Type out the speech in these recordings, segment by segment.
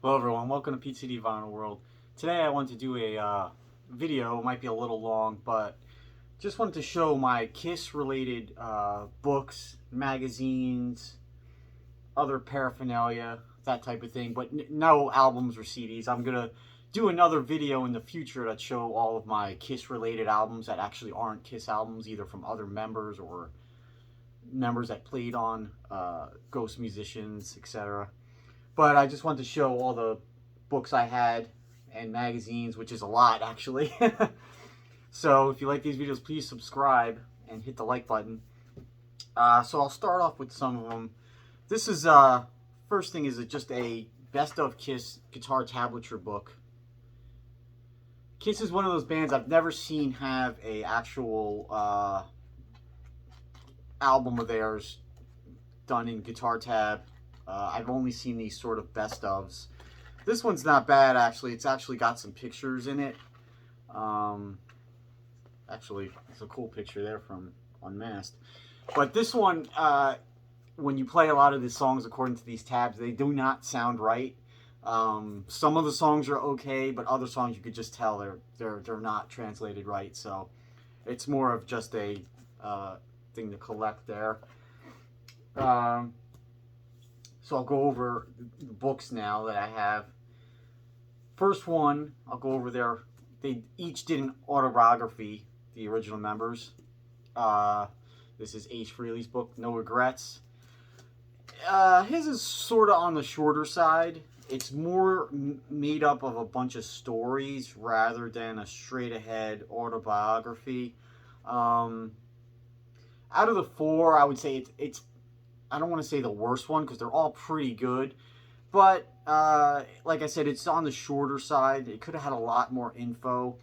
Hello everyone, welcome to PTD Vinyl World. Today I want to do a video, it might be a little long, but just wanted to show my Kiss related books, magazines, other paraphernalia, that type of thing, but no albums or CDs. I'm going to do another video in the future that show all of my Kiss related albums that actually aren't Kiss albums, either from other members or members that played on Ghost musicians, etc. But I just wanted to show all the books I had and magazines, which is a lot actually. So if you like these videos, please subscribe and hit the like button. So I'll start off with some of them. This is first thing is just a best of Kiss guitar tablature book. Kiss is one of those bands I've never seen have a actual album of theirs done in guitar tab. I've only seen these sort of best ofs. This one's not bad actually. It's actually got some pictures in it. Actually, it's a cool picture there from Unmasked. But this one, when you play a lot of the songs according to these tabs, they do not sound right. Some of the songs are okay, but other songs you could just tell they're not translated right. So it's more of just a thing to collect there. So I'll go over the books now that I have. First one, I'll go over there. They each did an autobiography, the original members. This is Ace Frehley's book, No Regrets. His is sort of on the shorter side. It's more made up of a bunch of stories rather than a straight-ahead autobiography. Out of the four, I would say it's I don't want to say the worst one because they're all pretty good. But, like I said, it's on the shorter side. It could have had a lot more info.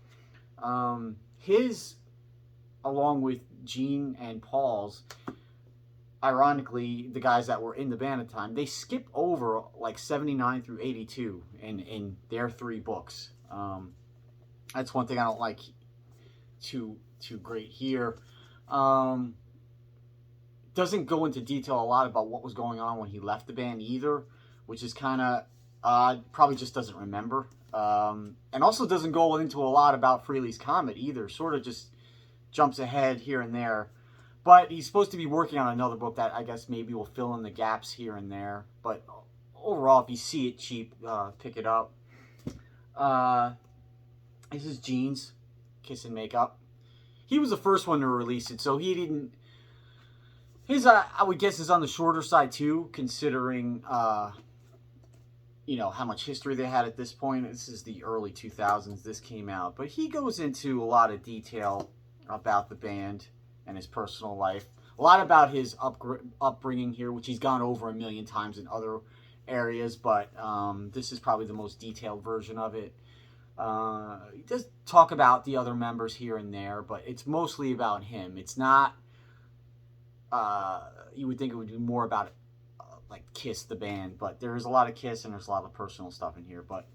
His, along with Gene and Paul's, ironically, the guys that were in the band at the time, they skip over like 79 through 82 in their three books. That's one thing I don't like too great here. Doesn't go into detail a lot about what was going on when he left the band either, which is kind of odd. Probably just doesn't remember. And also doesn't go into a lot about Frehley's Comet either. Sort of just jumps ahead here and there. But he's supposed to be working on another book that I guess maybe will fill in the gaps here and there. But overall, if you see it cheap, pick it up. This is Gene's Kiss and Makeup. He was the first one to release it, so he didn't... His, I would guess, is on the shorter side, too, considering, you know, how much history they had at this point. This is the early 2000s this came out. But he goes into a lot of detail about the band and his personal life. A lot about his upbringing here, which he's gone over a million times in other areas. But this is probably the most detailed version of it. He does talk about the other members here and there, but it's mostly about him. It's not... you would think it would be more about like Kiss the band, but there's a lot of Kiss and there's a lot of personal stuff in here. But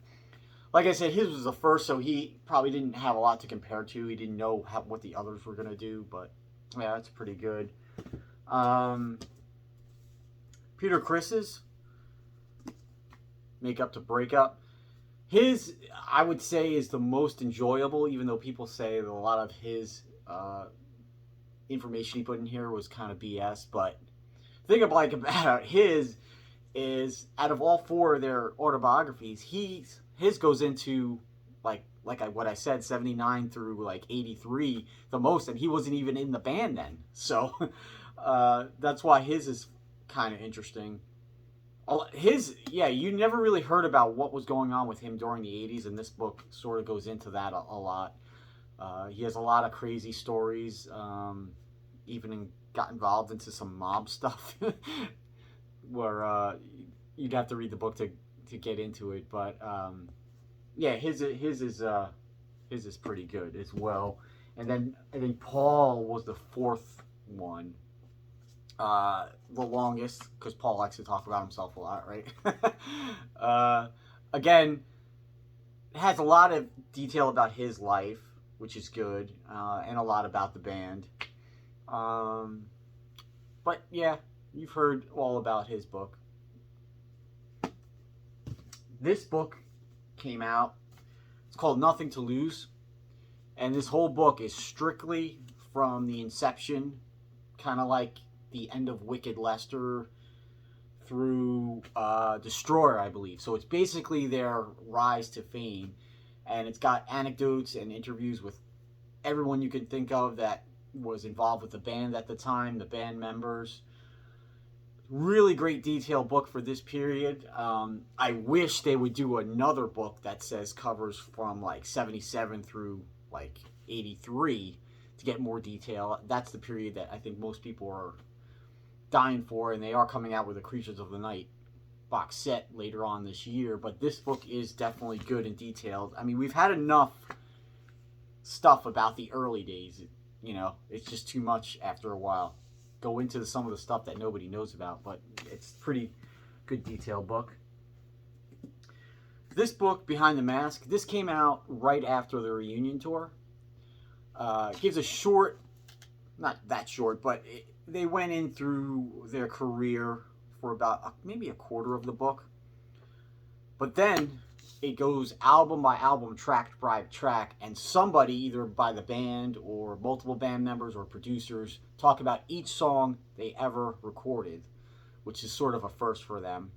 like I said, his was the first, so he probably didn't have a lot to compare to. He didn't know what the others were gonna do, but yeah, that's pretty good. Peter Criss's Make Up to Break Up. His, I would say, is the most enjoyable, even though people say that a lot of his information he put in here was kind of BS. But the thing about his is, out of all four of their autobiographies, his goes into what I said, 79 through like 83 the most, and he wasn't even in the band then. So that's why his is kind of interesting. You never really heard about what was going on with him during the 80s, and this book sort of goes into that a lot. He has a lot of crazy stories, even got involved into some mob stuff where you'd have to read the book to get into it. But yeah, his is pretty good as well. And then I think Paul was the fourth one, the longest, because Paul likes to talk about himself a lot, right? Again, it has a lot of detail about his life, which is good, and a lot about the band. But yeah, you've heard all about his book. this book came out. It's called Nothing to Lose. And this whole book is strictly from the inception, kind of like the end of Wicked Lester through Destroyer, I believe. So it's basically their rise to fame. And it's got anecdotes and interviews with everyone you can think of that was involved with the band at the time, the band members. Really great detailed book for this period. I wish they would do another book that says covers from like 77 through like 83 to get more detail. That's the period that I think most people are dying for, and they are coming out with the Creatures of the Night box set later on this year. But this book is definitely good and detailed. I mean, we've had enough stuff about the early days. You know, it's just too much after a while. Go into some of the stuff that nobody knows about, but it's pretty good detailed book. This book, Behind the Mask, this came out right after the reunion tour. It gives a short, not that short, but they went in through their career for about maybe a quarter of the book. But then it goes album by album, track by track, and somebody, either by the band or multiple band members or producers, talk about each song they ever recorded, which is sort of a first for them.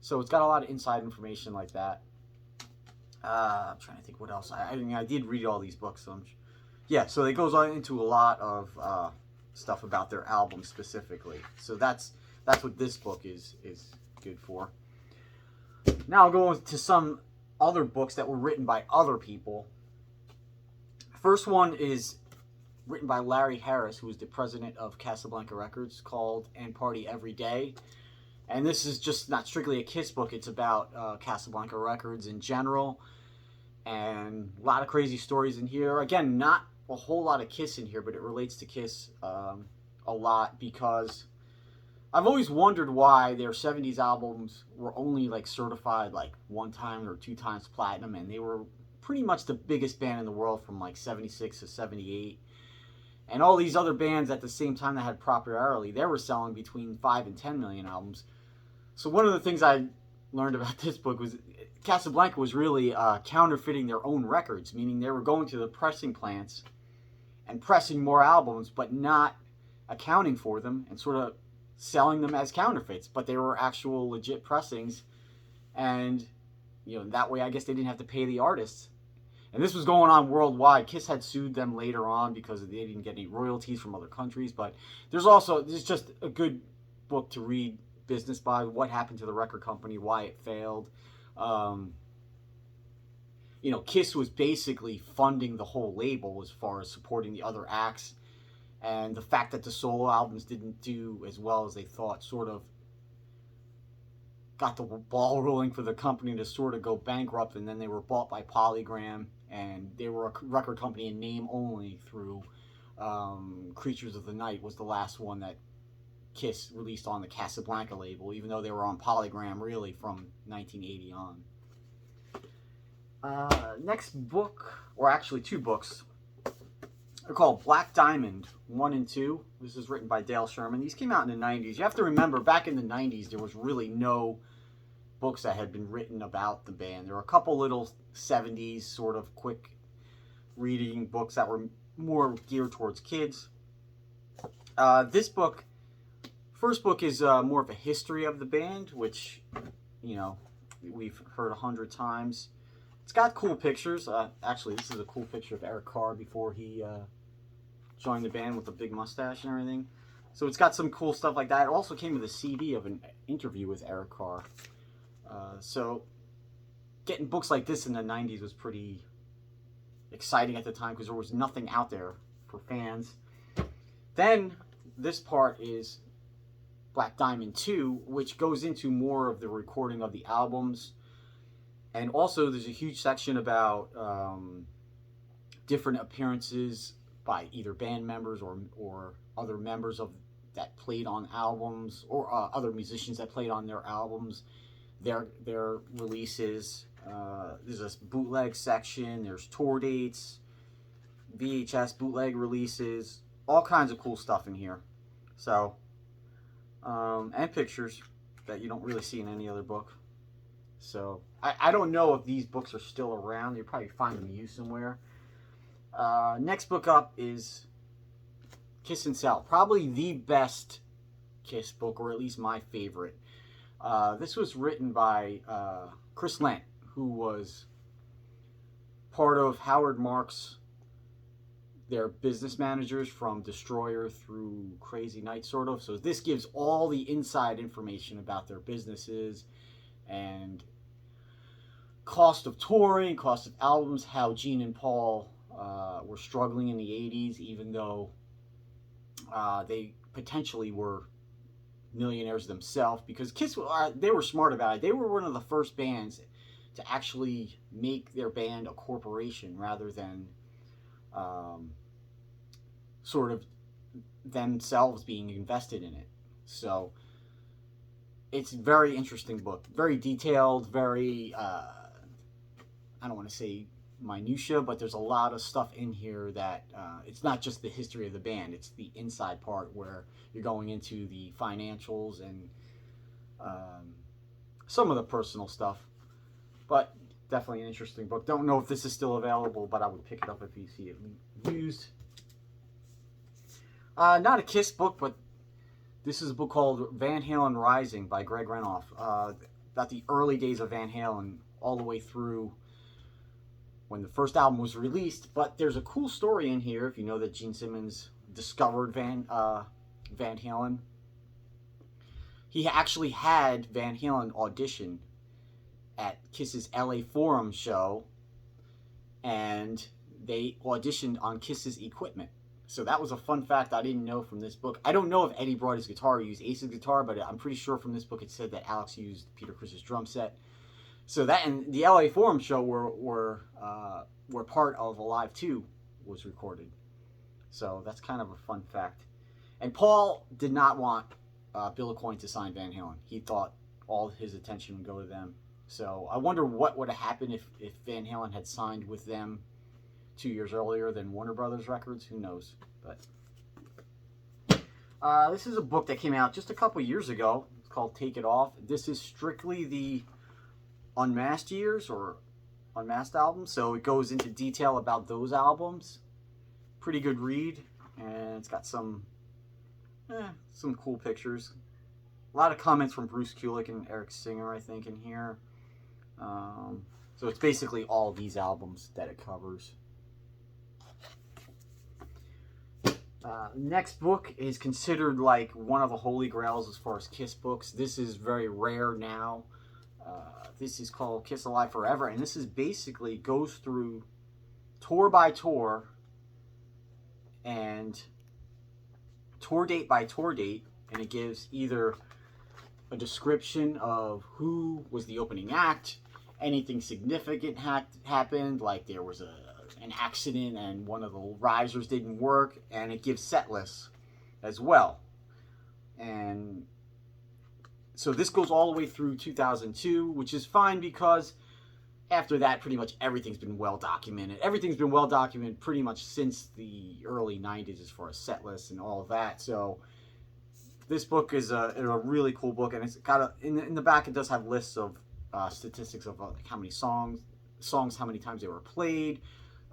So it's got a lot of inside information like that. I'm trying to think what else. I mean, I did read all these books, so yeah. So it goes on into a lot of stuff about their album specifically. So that's what this book is good for. Now I'll go to some other books that were written by other people. First one is written by Larry Harris, who was the president of Casablanca Records, called And Party Every Day. And this is just not strictly a Kiss book. It's about Casablanca Records in general. And a lot of crazy stories in here. Again, not a whole lot of Kiss in here, but it relates to Kiss a lot, because I've always wondered why their 70s albums were only like certified like 1 time or 2 times platinum, and they were pretty much the biggest band in the world from like 76 to 78. And all these other bands at the same time that had popularity, they were selling between 5 and 10 million albums. So one of the things I learned about this book was Casablanca was really counterfeiting their own records, meaning they were going to the pressing plants and pressing more albums, but not accounting for them and sort of selling them as counterfeits, but they were actual legit pressings. And you know, that way I guess they didn't have to pay the artists. And this was going on worldwide. Kiss had sued them later on because they didn't get any royalties from other countries. But this is just a good book to read business by, what happened to the record company, why it failed. You know, Kiss was basically funding the whole label as far as supporting the other acts. And the fact that the solo albums didn't do as well as they thought sort of got the ball rolling for the company to sort of go bankrupt. And then they were bought by Polygram, and they were a record company in name only through Creatures of the Night was the last one that Kiss released on the Casablanca label, even though they were on Polygram really from 1980 on. Next book, or actually 2 books, they're called Black Diamond 1 and 2. This is written by Dale Sherman. These came out in the 90s. You have to remember, back in the 90s, there was really no books that had been written about the band. There were a couple little 70s sort of quick reading books that were more geared towards kids. This book, first book, is more of a history of the band, which, you know, we've heard 100 times. It's got cool pictures. Actually, this is a cool picture of Eric Carr before he joined the band with a big mustache and everything. So it's got some cool stuff like that. It also came with a CD of an interview with Eric Carr. So getting books like this in the 90s was pretty exciting at the time because there was nothing out there for fans. Then this part is Black Diamond 2, which goes into more of the recording of the albums. And also there's a huge section about different appearances by either band members or other members of that played on albums, or other musicians that played on their albums, their releases. There's a bootleg section, there's tour dates, VHS bootleg releases, all kinds of cool stuff in here. So, and pictures that you don't really see in any other book. So I don't know if these books are still around. You'll probably find them used somewhere. Next book up is Kiss and Sell. Probably the best Kiss book, or at least my favorite. This was written by Chris Lent, who was part of Howard Marks, their business managers from Destroyer through Crazy Night, sort of. So this gives all the inside information about their businesses and cost of touring, cost of albums, how Gene and Paul were struggling in the 80s, even though they potentially were millionaires themselves, because Kiss, they were smart about it. They were one of the first bands to actually make their band a corporation rather than sort of themselves being invested in it. So it's a very interesting book, very detailed, very I don't want to say minutia, but there's a lot of stuff in here that it's not just the history of the band, it's the inside part where you're going into the financials and some of the personal stuff. But definitely an interesting book. Don't know if this is still available, but I would pick it up if you see it used. Not a Kiss book, but this is a book called Van Halen Rising by Greg Renoff, about the early days of Van Halen all the way through when the first album was released. But there's a cool story in here, if you know that Gene Simmons discovered Van Halen. He actually had Van Halen audition at Kiss's LA Forum show, and they auditioned on Kiss's equipment. So that was a fun fact I didn't know from this book. I don't know if Eddie brought his guitar or used Ace's guitar, but I'm pretty sure from this book it said that Alex used Peter Criss's drum set. So that and the LA Forum show were part of Alive 2 was recorded. So that's kind of a fun fact. And Paul did not want Bill Aucoin to sign Van Halen. He thought all his attention would go to them. So I wonder what would have happened if Van Halen had signed with them 2 years earlier than Warner Brothers Records. Who knows? But this is a book that came out just a couple years ago. It's called Take It Off. This is strictly the Unmasked years or Unmasked albums, so it goes into detail about those albums. Pretty good read, and it's got some cool pictures. A lot of comments from Bruce Kulick and Eric Singer, I think, in here. So it's basically all these albums that it covers. Next book is considered like one of the holy grails as far as Kiss books. This is very rare now. This is called Kiss Alive Forever, and this is basically goes through tour by tour and tour date by tour date, and it gives either a description of who was the opening act, anything significant happened, like there was an accident and one of the risers didn't work, and it gives set lists as well. And so this goes all the way through 2002, which is fine because after that, pretty much everything's been well documented. Everything's been well documented pretty much since the early 90s as far as set lists and all of that. So this book is a really cool book, and it's got in the back it does have lists of statistics of like how many songs, how many times they were played,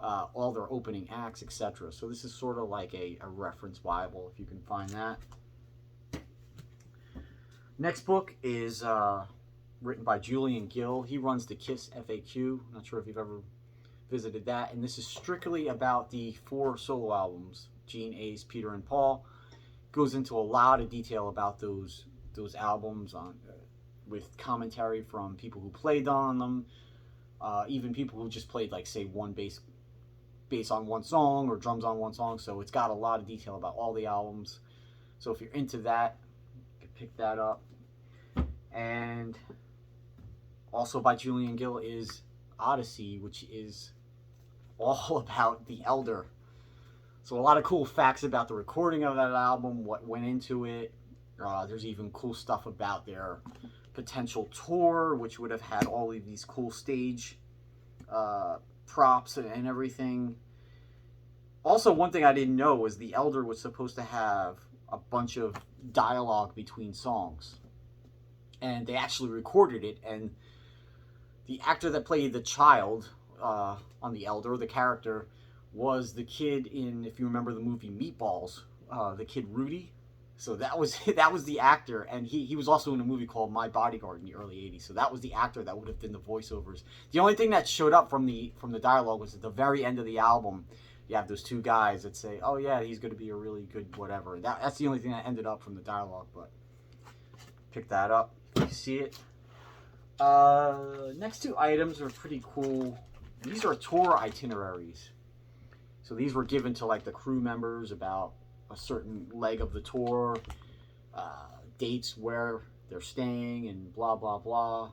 all their opening acts, etc. So this is sort of like a reference Bible if you can find that. Next book is written by Julian Gill. He runs the Kiss FAQ. I'm not sure if you've ever visited that. And this is strictly about the 4 solo albums, Gene, Ace, Peter, and Paul. Goes into a lot of detail about those albums with commentary from people who played on them, even people who just played, like, say, one bass on one song or drums on one song. So it's got a lot of detail about all the albums. So if you're into that, you can pick that up. And also by Julian Gill is Odyssey, which is all about The Elder. So a lot of cool facts about the recording of that album, what went into it. There's even cool stuff about their potential tour, which would have had all of these cool stage props and everything. Also, one thing I didn't know was The Elder was supposed to have a bunch of dialogue between songs. And they actually recorded it, and the actor that played the child on The Elder, the character, was the kid in, if you remember the movie Meatballs, the kid Rudy. So that was that was the actor, and he was also in a movie called My Bodyguard in the early '80s. So that was the actor that would have done the voiceovers. The only thing that showed up from the dialogue was at the very end of the album. You have those two guys that say, "Oh yeah, he's going to be a really good whatever." That's the only thing that ended up from the dialogue. But pick that up. You see it. Next two items are pretty cool. These are tour itineraries. So these were given to like the crew members about a certain leg of the tour, dates where they're staying, and blah blah blah,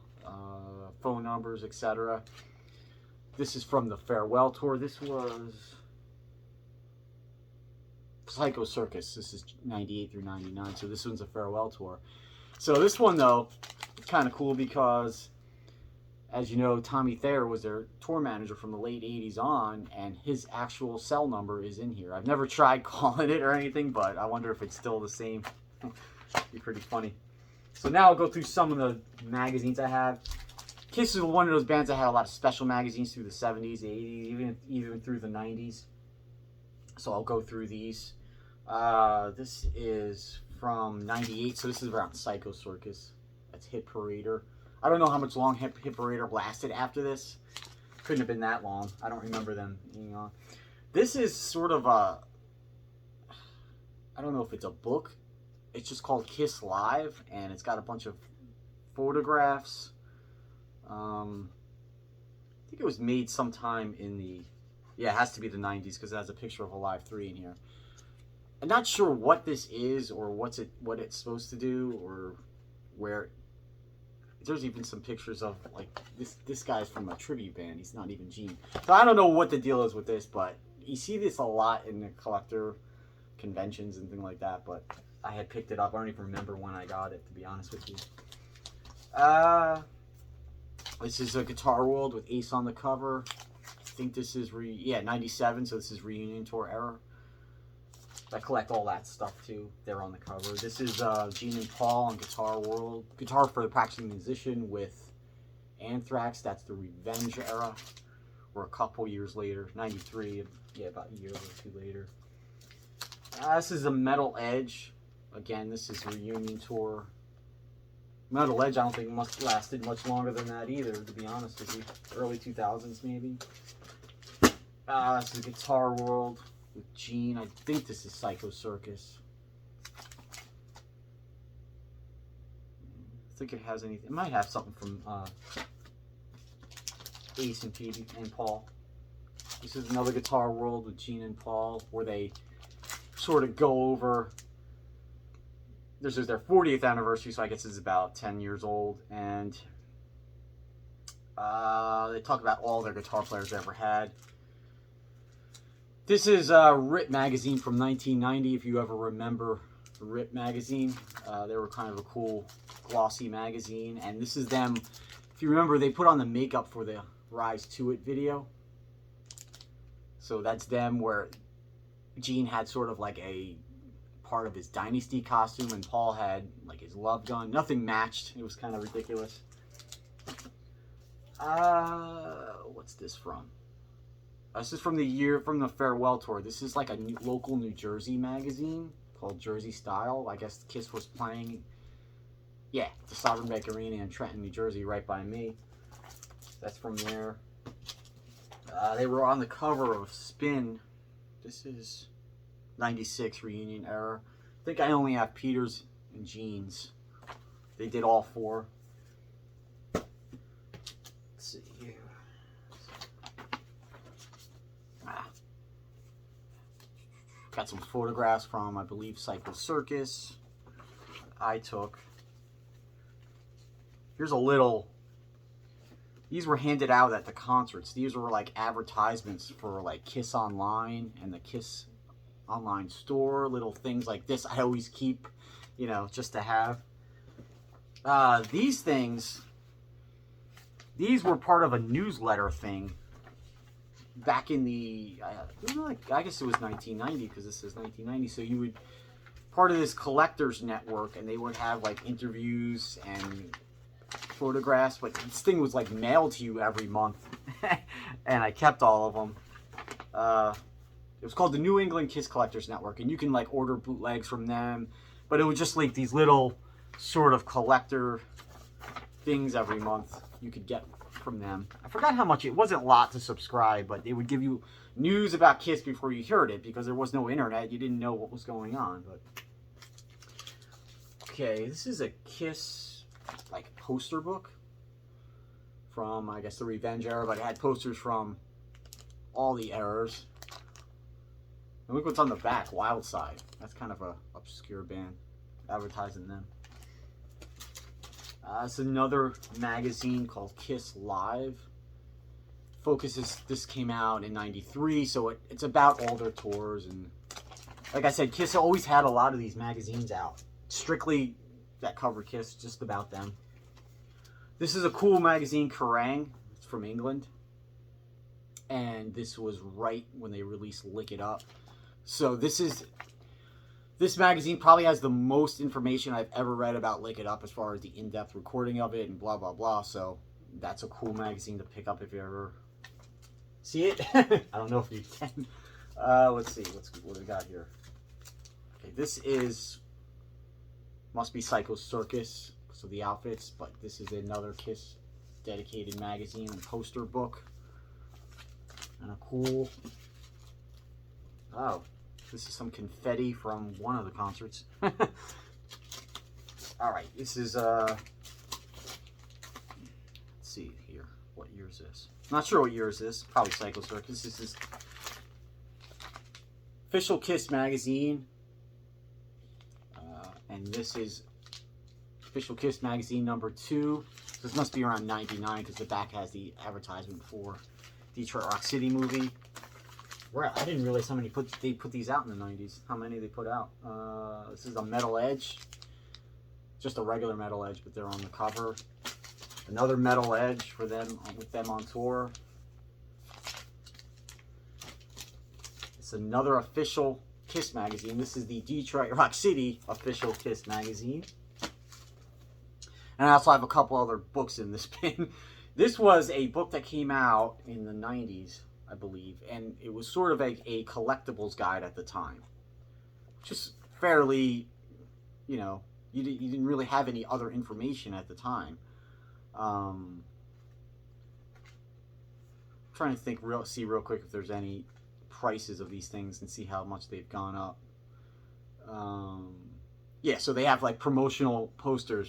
phone numbers, etc. This is from the farewell tour. This was Psycho Circus. This is 98 through 99. So this one's a farewell tour. So this one though, it's kind of cool because, as you know, Tommy Thayer was their tour manager from the late 80s on, and his actual cell number is in here. I've never tried calling it or anything, but I wonder if it's still the same. Be pretty funny. So now I'll go through some of the magazines I have. Kiss is one of those bands that had a lot of special magazines through the 70s, the 80s, even through the 90s. So I'll go through these. This is from 98, so this is around Psycho Circus. That's Hit Parader. I don't know how much long Hit Parader lasted after this. Couldn't have been that long. I don't remember them being on. This is sort of a, I don't know if it's a book. It's just called Kiss Live, and it's got a bunch of photographs. I think it was made sometime in the, yeah, it has to be the 90s because it has a picture of Alive 3 in here. I'm not sure what this is or what it's supposed to do or where. There's even some pictures of like this guy's from a tribute band. He's not even Gene. So I don't know what the deal is with this, but you see this a lot in the collector conventions and things like that. But I had picked it up. I don't even remember when I got it, to be honest with you. This is a Guitar World with Ace on the cover. I think this is 97. So this is reunion tour era. I collect all that stuff too. They're on the cover. This is Gene and Paul on Guitar World. Guitar for the Practicing Musician with Anthrax. That's the Revenge era. Or a couple years later. 93. Yeah, about a year or two later. This is a Metal Edge. Again, this is reunion tour. Metal Edge, I don't think lasted much longer than that either, to be honest with you. Early 2000s maybe. This is Guitar World with Gene. I think this is Psycho Circus. I think it has anything. It might have something from Ace and Phoebe and Paul. This is another Guitar World with Gene and Paul, where they sort of go over. This is their 40th anniversary, so I guess it's about 10 years old, and they talk about all their guitar players they ever had. This is Rip magazine from 1990, if you ever remember Rip magazine. They were kind of a cool, glossy magazine, and this is them. If you remember, they put on the makeup for the Rise to It video. So that's them, where Gene had sort of like a part of his Dynasty costume, and Paul had like his love gun. Nothing matched. It was kind of ridiculous. What's this from? This is from the farewell tour. This is like a local New Jersey magazine called Jersey Style. I guess Kiss was playing, yeah, the Sovereign Bank Arena in Trenton, New Jersey, right by me. That's from there. They were on the cover of Spin. This is 96 reunion era. I think I only have Peter's and Gene's. They did all four. Let's see here. Got some photographs from, I believe, Psycho Circus I took. Here's a little. These were handed out at the concerts. These were like advertisements for like Kiss Online and the Kiss Online store. Little things like this I always keep, you know, just to have. These things, these were part of a newsletter thing back in the, I guess it was 1990, because this is 1990. So you would, part of this collectors network, and they would have like interviews and photographs, but this thing was like mailed to you every month, and I kept all of them. It was called the New England Kiss Collectors Network, and you can like order bootlegs from them, but it was just like these little sort of collector things every month you could get from them. I forgot how much, it wasn't a lot to subscribe, but they would give you news about Kiss before you heard it, because there was no internet. You didn't know what was going on. But okay, this is a Kiss like poster book from, I guess, the Revenge era, but it had posters from all the eras. And look what's on the back, Wild Side. That's kind of a obscure band, advertising them. It's another magazine called Kiss Live. This came out in '93, so it's about all their tours. And like I said, Kiss always had a lot of these magazines out, strictly that cover Kiss, just about them. This is a cool magazine, Kerrang! It's from England. And this was right when they released Lick It Up. So this magazine probably has the most information I've ever read about Lick It Up as far as the in-depth recording of it and blah, blah, blah. So that's a cool magazine to pick up if you ever see it. I don't know if you can. Let's see. What do we got here? Okay, this must be Psycho Circus, so the outfits, but this is another Kiss dedicated magazine and poster book. And a cool, oh, this is some confetti from one of the concerts. Alright, this is, let's see here. What year is this? Not sure what year is this. Probably Psycho Circus. This is Official Kiss magazine. And this is Official Kiss magazine number 2. This must be around 99 because the back has the advertisement for Detroit Rock City movie. Well, I didn't realize how many they put these out in the 90s. How many they put out. This is a Metal Edge. Just a regular Metal Edge, but they're on the cover. Another Metal Edge for them, with them on tour. It's another official Kiss magazine. This is the Detroit Rock City official Kiss magazine. And I also have a couple other books in this bin. This was a book that came out in the 90s, I believe, and it was sort of a collectibles guide at the time. Just fairly, you know, you didn't really have any other information at the time. Trying to think, see real quick if there's any prices of these things and see how much they've gone up. Yeah, so they have like promotional posters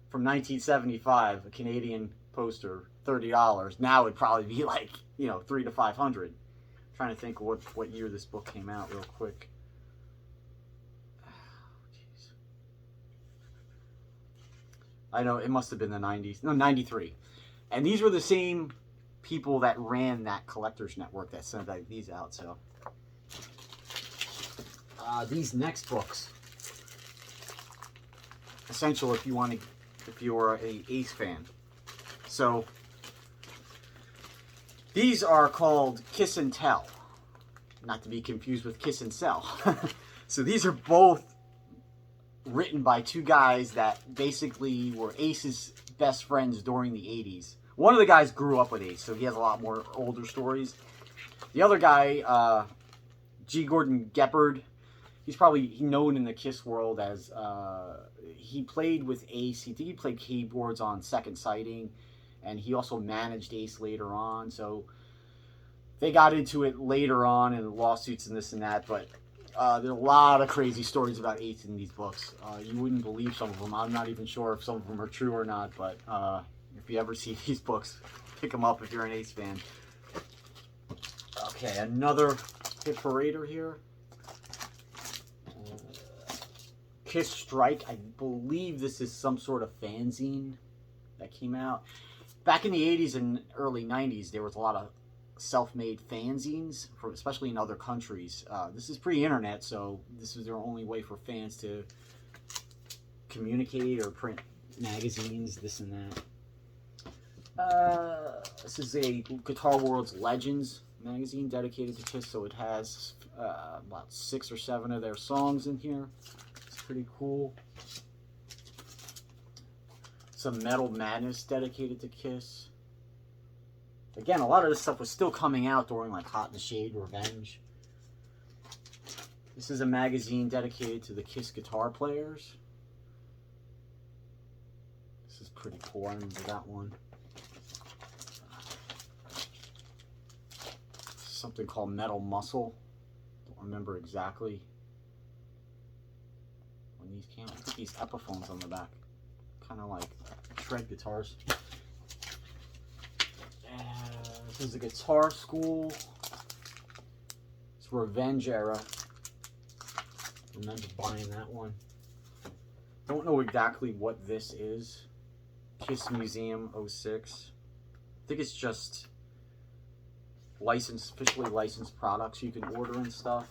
from 1975, a Canadian poster, $30. Now it'd probably be like, you know, $300 to $500. Trying to think what year this book came out real quick. I know it must have been the 90s. No, 93. And these were the same people that ran that collectors network that sent these out. So these next books, essential if you're a Ace fan. So these are called Kiss and Tell, not to be confused with Kiss and Sell. So these are both written by two guys that basically were Ace's best friends during the 80s. One of the guys grew up with Ace, so he has a lot more older stories. The other guy, G. Gordon Geppard, he's probably known in the Kiss world as, he played with Ace. He played keyboards on Second Sighting, and he also managed Ace later on. So they got into it later on in lawsuits and this and that, but there are a lot of crazy stories about Ace in these books. You wouldn't believe some of them. I'm not even sure if some of them are true or not, but if you ever see these books, pick them up if you're an Ace fan. Okay, another hit parader here. Kiss Strike. I believe this is some sort of fanzine that came out. Back in the 80s and early 90s, there was a lot of self-made fanzines, especially in other countries. This is pre-internet, so this is their only way for fans to communicate or print magazines, this and that. This is a Guitar World's Legends magazine dedicated to Kiss, so it has about 6 or 7 of their songs in here. It's pretty cool. some Metal Madness dedicated to Kiss. Again, a lot of this stuff was still coming out during like Hot in the Shade, Revenge. This is a magazine dedicated to the Kiss guitar players. This is pretty cool. I remember that one. Something called Metal Muscle. Don't remember exactly when these came. Look at these Epiphones on the back. Kind of like shred guitars. This is a Guitar School. It's Revenge era. Remember buying that one. Don't know exactly what this is. Kiss Museum 06. I think it's just licensed, officially licensed products you can order and stuff.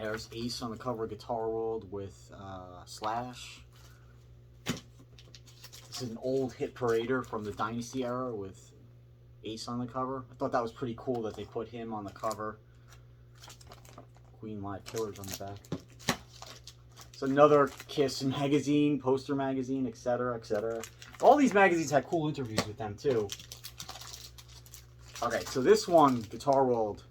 There's Ace on the cover of Guitar World with Slash. This is an old hit parader from the Dynasty era with Ace on the cover. I thought that was pretty cool that they put him on the cover. Queen Live Killers on the back. It's another Kiss magazine, poster magazine, etc., etc. All these magazines had cool interviews with them too. Okay, so this one, Guitar World,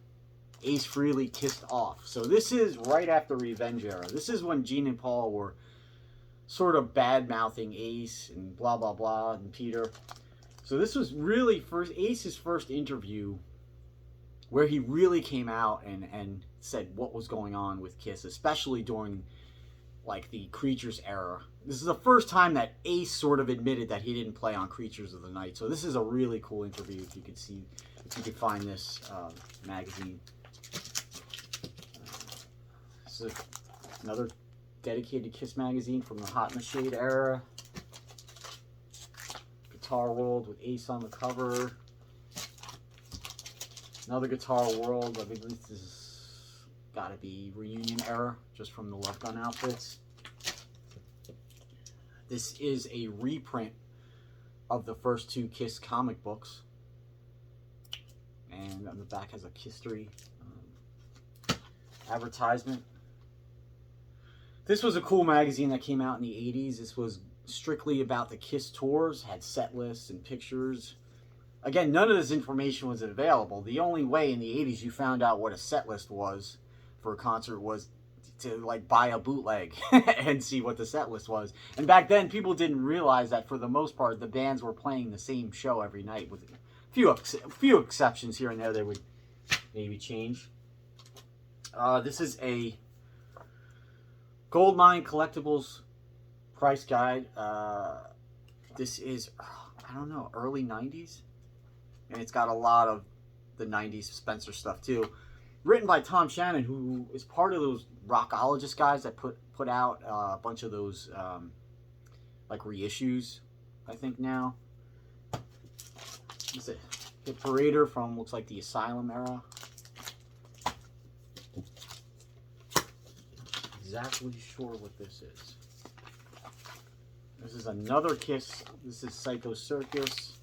Ace Frehley kissed off. So this is right after Revenge era. This is when Gene and Paul were sort of bad-mouthing Ace and blah, blah, blah, and Peter. So this was really Ace's first interview where he really came out and said what was going on with Kiss, especially during like the Creatures era. This is the first time that Ace sort of admitted that he didn't play on Creatures of the Night. So this is a really cool interview if you could see, if you could find this magazine. This is another dedicated Kiss magazine from the Hot in the Shade era. Guitar World with Ace on the cover. Another Guitar World. I think this is gotta be reunion era, just from the Love Gun outfits. This is a reprint of the first two Kiss comic books. And on the back has a history advertisement. This was a cool magazine that came out in the 80s. This was strictly about the Kiss tours, had set lists and pictures. Again, none of this information was available. The only way in the 80s you found out what a set list was for a concert was to like buy a bootleg and see what the set list was. And back then people didn't realize that for the most part the bands were playing the same show every night, with a few exceptions here and there they would maybe change. This is a Goldmine Collectibles price guide. This is, I don't know, early 90s? And it's got a lot of the 90s Spencer stuff too. Written by Tom Shannon, who is part of those Rockologist guys that put out a bunch of those like reissues, I think now. It's a hit parader from, looks like the Asylum era. Exactly sure what this is. This is another Kiss. This is Psycho Circus.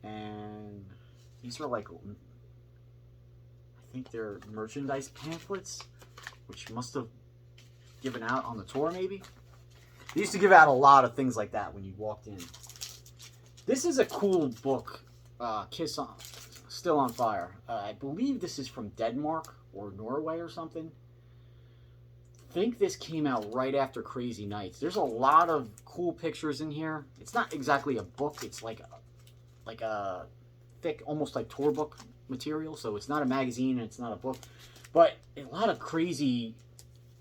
And these are like, I think they're merchandise pamphlets, which must have given out on the tour maybe. They used to give out a lot of things like that when you walked in. This is a cool book, Kiss on, Still on Fire. I believe this is from Denmark or Norway or something. I think this came out right after Crazy Nights. There's a lot of cool pictures in here. It's not exactly a book. It's like a thick, almost like tour book material. So it's not a magazine and it's not a book. But a lot of crazy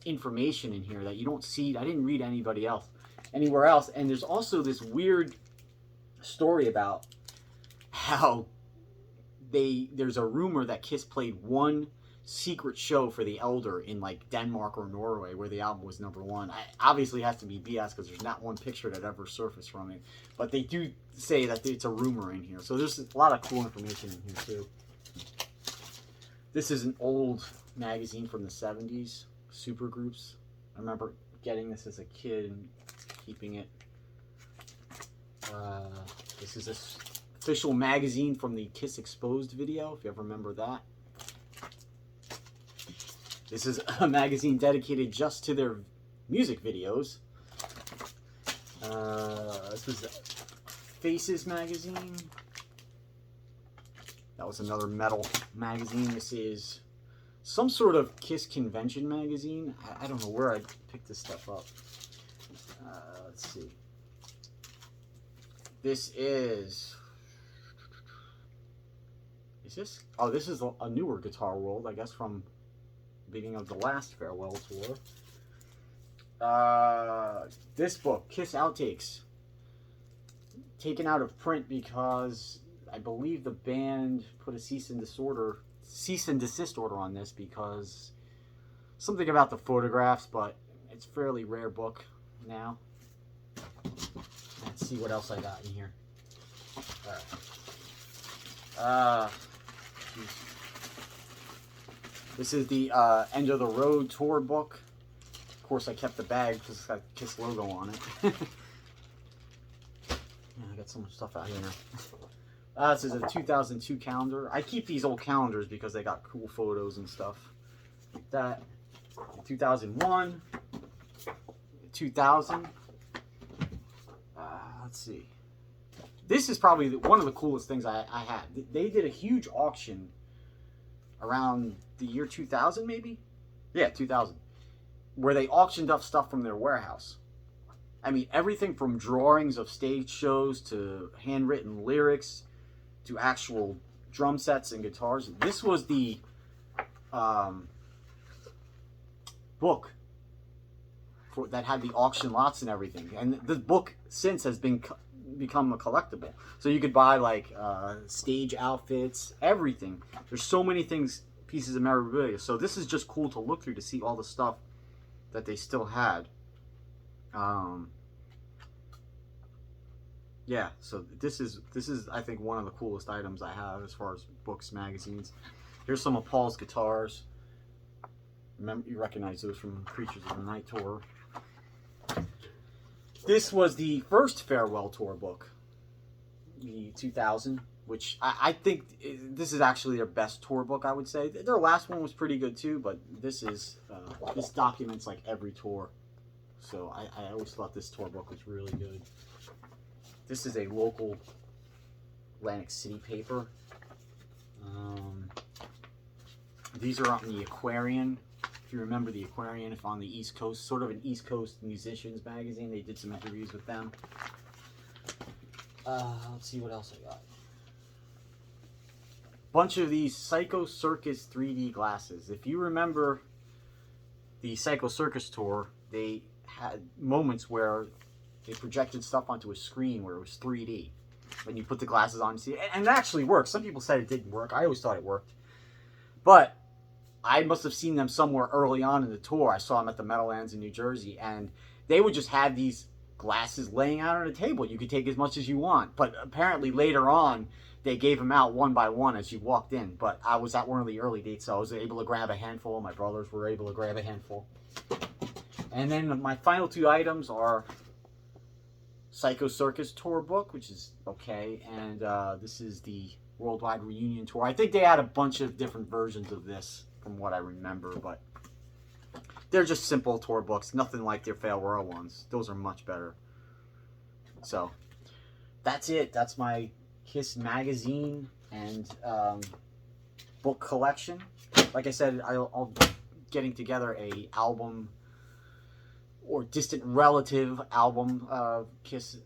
information in here that you don't see. I didn't read anywhere else. And there's also this weird story about how there's a rumor that Kiss played one secret show for the Elder in like Denmark or Norway where the album was #1. Obviously it has to be BS because there's not one picture that ever surfaced from it, but they do say that it's a rumor in here, so there's a lot of cool information in here too. This is an old magazine from the 70s, Supergroups. I remember getting this as a kid and keeping it. This is this official magazine from the Kiss Exposed video, if you ever remember that. This is a magazine dedicated just to their music videos. This was Faces magazine. That was another metal magazine. This is some sort of Kiss convention magazine. I don't know where I picked this stuff up. Let's see. This is this? Oh, this is a newer Guitar World, I guess, from the beginning of the last farewell tour. This book, Kiss Outtakes, taken out of print because I believe the band put a cease and desist order on this because something about the photographs, but it's a fairly rare book now. Let's see what else I got in here. This is the End of the Road tour book. Of course, I kept the bag because it's got a Kiss logo on it. Yeah, I got so much stuff out here now. This is a 2002 calendar. I keep these old calendars because they got cool photos and stuff like that. 2001, 2000. Let's see. This is probably one of the coolest things I had. They did a huge auction around the year 2000, maybe? Yeah, 2000. Where they auctioned up stuff from their warehouse. I mean, everything from drawings of stage shows to handwritten lyrics to actual drum sets and guitars. This was the book that had the auction lots and everything. And the book since has become a collectible. So you could buy like stage outfits, everything. There's so many things, pieces of memorabilia. So this is just cool to look through to see all the stuff that they still had. Yeah, so this is I think one of the coolest items I have as far as books, magazines. Here's some of Paul's guitars. Remember, you recognize those from Creatures of the Night tour. This was the first farewell tour book, the 2000, which I think this is actually their best tour book, I would say. Their last one was pretty good too, but this documents like every tour. So I always thought this tour book was really good. This is a local Atlantic City paper. These are on the Aquarian. If you remember the Aquarian, if on the East Coast, sort of an East Coast musicians magazine. They did some interviews with them. Let's see what else I got. Bunch of these Psycho Circus 3D glasses. If you remember the Psycho Circus tour, they had moments where they projected stuff onto a screen where it was 3D. When you put the glasses on, see, and it actually works. Some people said it didn't work. I always thought it worked. But I must have seen them somewhere early on in the tour. I saw them at the Meadowlands in New Jersey, and they would just have these glasses laying out on a table. You could take as much as you want. But apparently later on, they gave them out one by one as you walked in. But I was at one of the early dates, so I was able to grab a handful. My brothers were able to grab a handful. And then my final two items are Psycho Circus tour book, which is okay, and this is the Worldwide Reunion tour. I think they had a bunch of different versions of this from what I remember, but they're just simple tour books, nothing like their farewell ones. Those are much better. So that's it. That's my Kiss magazine and book collection. Like I said, I'll be getting together a album or distant relative album of Kiss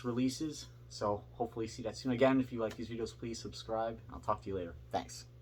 releases. So hopefully see that soon. Again, if you like these videos, please subscribe. I'll talk to you later. Thanks.